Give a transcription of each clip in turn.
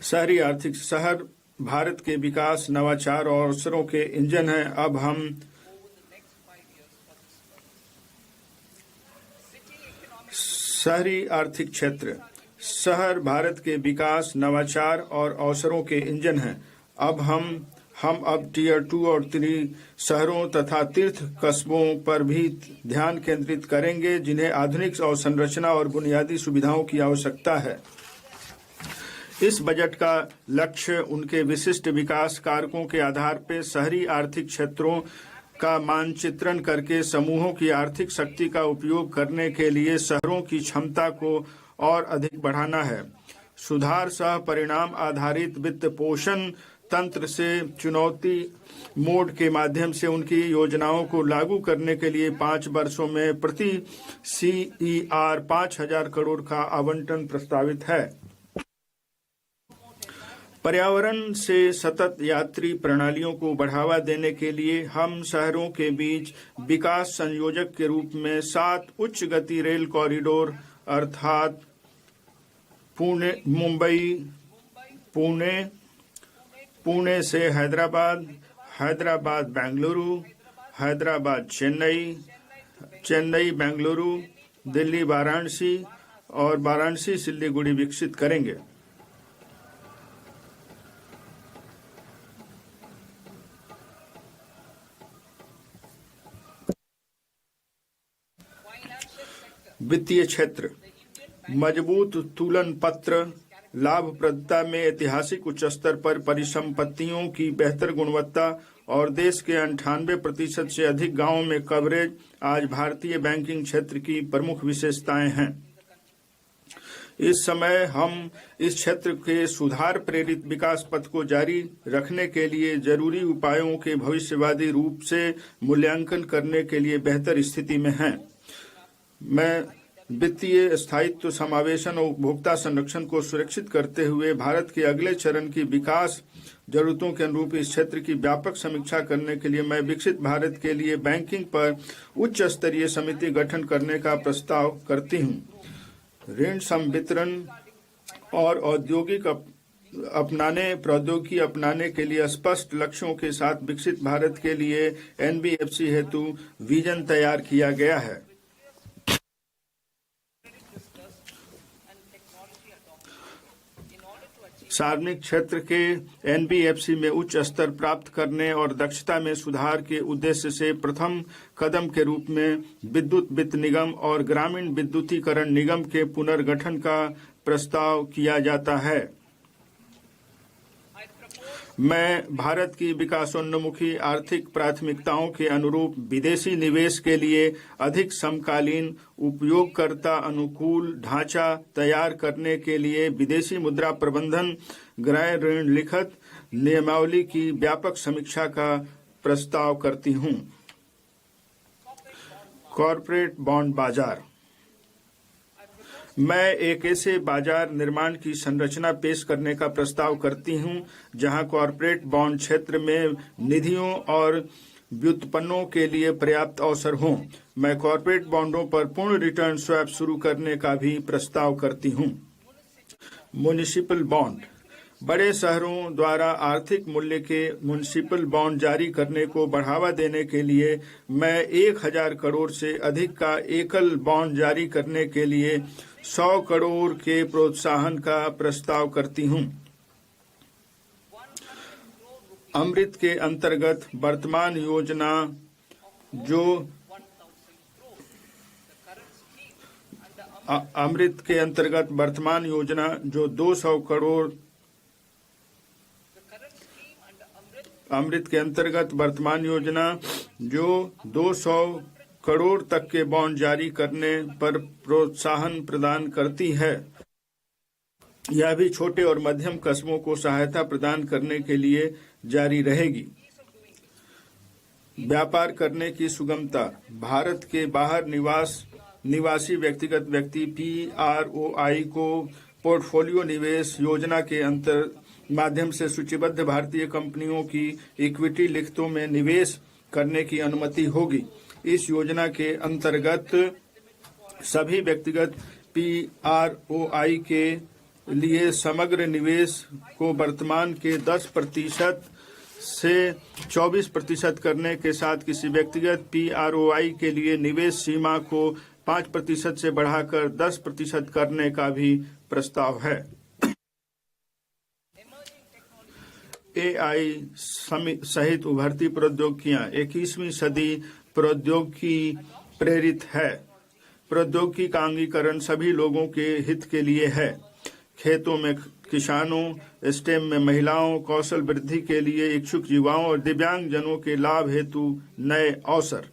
शहरी आर्थिक शहर भारत के विकास, नवाचार और अवसरों के इंजन हैं। अब हम शहरी आर्थिक क्षेत्र। शहर भारत के विकास, नवाचार और अवसरों के इंजन हैं। अब हम टीयर 2 और 3 शहरों तथा तीर्थ कस्बों पर भी ध्यान केंद्रित करेंगे, जिन्हें आधुनिक अवसंरचना और बुनियादी सुविधाओं की आवश्यकता है। इस बजट का लक्ष्य उनके विशिष्ट विकास कारकों के आधार पर शहरी आर्थिक क्षेत्रों का मानचित्रण करके समूहों की आर्थिक शक्ति का उपयोग करने के लिए शहरों की क्षमता को और अधिक बढ़ाना है। सुधार सह परिणाम आधारित वित्त पोषण तंत्र से चुनौती मोड के माध्यम से उनकी योजनाओं को लागू करने के लिए 5 वर्षों में प्रति CER 5,000 करोड़ का आवंटन प्रस्तावित है। पर्यावरण से सतत यात्री प्रणालियों को बढ़ावा देने के लिए हम शहरों के बीच विकास संयोजक के रूप में 7 उच्च गति रेल कॉरिडोर अर्थात पुणे से हैदराबाद, हैदराबाद बेंगलुरु, हैदराबाद चेन्नई, चेन्नई बेंगलुरु, दिल्ली वाराणसी और वाराणसी सिल्लीगुड़ी विकसित करेंगे। वित्तीय क्षेत्र। मजबूत तुलन पत्र, लाभप्रदता में ऐतिहासिक उच्च स्तर पर परिसंपत्तियों की बेहतर गुणवत्ता और देश के 98% से अधिक गांवों में कवरेज आज भारतीय बैंकिंग क्षेत्र की प्रमुख विशेषताएं हैं। इस समय हम इस क्षेत्र के सुधार प्रेरित विकास पथ को जारी रखने के लिए जरूरी उपायों के भविष्यवादी रूप से मूल्यांकन करने के लिए बेहतर स्थिति में हैं। मैं वित्तीय स्थायित्व, समावेशन और उपभोक्ता संरक्षण को सुरक्षित करते हुए भारत के अगले चरण की विकास जरूरतों के अनुरूप इस क्षेत्र की व्यापक समीक्षा करने के लिए मैं विकसित भारत के लिए बैंकिंग पर उच्च स्तरीय समिति गठन करने का प्रस्ताव करती हूँ। ऋण संवितरण और प्रौद्योगिकी अपनाने के लिए स्पष्ट लक्ष्यों के साथ विकसित भारत के लिए NBFC हेतु विजन तैयार किया गया है। सार्वजनिक क्षेत्र के NBFC में उच्च स्तर प्राप्त करने और दक्षता में सुधार के उद्देश्य से प्रथम कदम के रूप में विद्युत वित्त निगम और ग्रामीण विद्युतीकरण निगम के पुनर्गठन का प्रस्ताव किया जाता है। मैं भारत की विकासोन्मुखी आर्थिक प्राथमिकताओं के अनुरूप विदेशी निवेश के लिए अधिक समकालीन उपयोगकर्ता अनुकूल ढांचा तैयार करने के लिए विदेशी मुद्रा प्रबंधन गृह ऋण लिखित नियमावली की व्यापक समीक्षा का प्रस्ताव करती हूं। कॉर्पोरेट बॉन्ड बाजार। मैं एक ऐसे बाजार निर्माण की संरचना पेश करने का प्रस्ताव करती हूं जहां कॉर्पोरेट बॉन्ड क्षेत्र में निधियों और व्युत्पन्नों के लिए पर्याप्त अवसर हों। मैं कॉर्पोरेट बॉन्डों पर पूर्ण रिटर्न स्वैप शुरू करने का भी प्रस्ताव करती हूं। Municipal bond. बड़े शहरों द्वारा आर्थिक मूल्य के म्युनिसिपल बॉन्ड जारी करने को बढ़ावा देने के लिए मैं 1,000 करोड़ से अधिक का एकल बॉन्ड जारी करने के लिए 100 करोड़ के प्रोत्साहन का प्रस्ताव करती हूं। अमृत के अंतर्गत वर्तमान योजना जो 200 करोड़ अमृत के अंतर्गत वर्तमान योजना जो 200 करोड़ तक के बॉन्ड जारी करने पर प्रोत्साहन प्रदान करती है। यह भी छोटे और मध्यम कस्बों को सहायता प्रदान करने के लिए जारी रहेगी। व्यापार करने की सुगमता। भारत के बाहर निवासी व्यक्तिगत व्यक्ति PROI को पोर्टफोलियो निवेश योजना के माध्यम से सूचीबद्ध भारतीय कंपनियों की इक्विटी लिखतों में निवेश करने की अनुमति होगी। इस योजना के अंतर्गत सभी व्यक्तिगत PROI के लिए समग्र निवेश को वर्तमान के 10% से 24% करने के साथ किसी व्यक्तिगत PROI के लिए निवेश सीमा को 5% से बढ़ाकर 10% करने का भी प्रस्ताव है। AI सहित उभरती प्रौद्योगिकियां 21वीं सदी प्रौद्योगिकी प्रेरित है। प्रौद्योगिकी का अंगीकरण सभी लोगों के हित के लिए है। खेतों में किसानों, स्टेम में महिलाओं, कौशल वृद्धि के लिए इच्छुक युवाओं और दिव्यांग जनों के लाभ हेतु नए अवसर।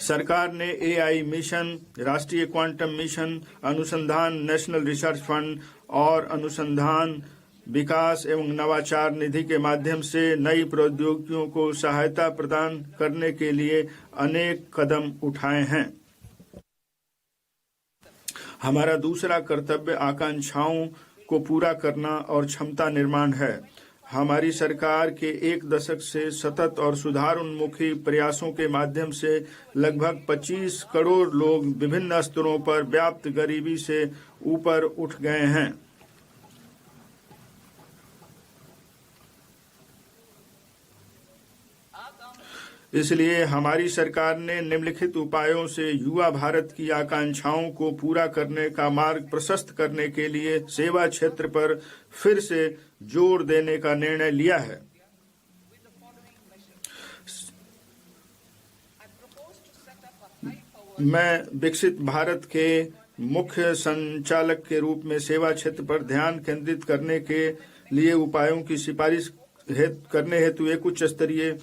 सरकार ने AI मिशन, राष्ट्रीय क्वांटम मिशन, अनुसंधान नेशनल रिसर्च फंड और अनुसंधान विकास एवं नवाचार निधि के माध्यम से नई प्रौद्योगिकियों को सहायता प्रदान करने के लिए अनेक कदम उठाए हैं। हमारा दूसरा कर्तव्य आकांक्षाओं को पूरा करना और क्षमता निर्माण है। हमारी सरकार के 1 दशक से सतत और सुधार उन्मुखी प्रयासों के माध्यम से लगभग 25 करोड़ लोग विभिन्न स्तरों पर व्याप्त गरीबी से ऊपर उठ गए हैं। इसलिए हमारी सरकार ने निम्नलिखित उपायों से युवा भारत की आकांक्षाओं को पूरा करने का मार्ग प्रशस्त करने के लिए सेवा क्षेत्र पर फिर से जोर देने का निर्णय लिया है। मैं विकसित भारत के मुख्य संचालक के रूप में सेवा क्षेत्र पर ध्यान केंद्रित करने के लिए उपायों की सिफारिश करने हेतु एक उच्च स्तरीय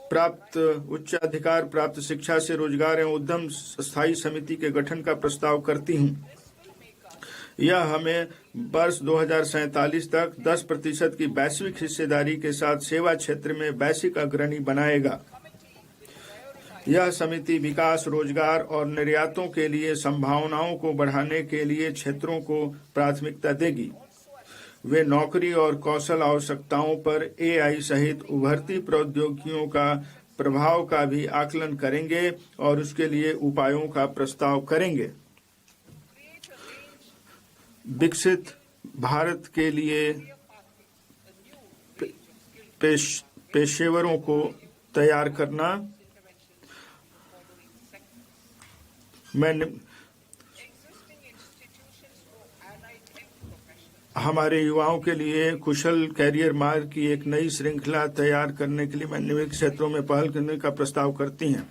उच्चाधिकार प्राप्त शिक्षा से रोजगार एवं उद्यम स्थायी समिति के गठन का प्रस्ताव करती हूँ। यह हमें वर्ष 2047 तक 10% की वैश्विक हिस्सेदारी के साथ सेवा क्षेत्र में वैश्विक अग्रणी बनाएगा। यह समिति विकास, रोजगार और निर्यातों के लिए संभावनाओं को बढ़ाने के लिए क्षेत्रों को प्राथमिकता देगी। वे नौकरी और कौशल आवश्यकताओं पर AI सहित उभरती प्रौद्योगिकियों का प्रभाव का भी आकलन करेंगे और उसके लिए उपायों का प्रस्ताव करेंगे। विकसित भारत के लिए पेशेवरों को तैयार करना। हमारे युवाओं के लिए कुशल कैरियर मार्ग की एक नई श्रृंखला तैयार करने के लिए मैं निम्नलिखित क्षेत्रों में पहल करने का प्रस्ताव करती हैं।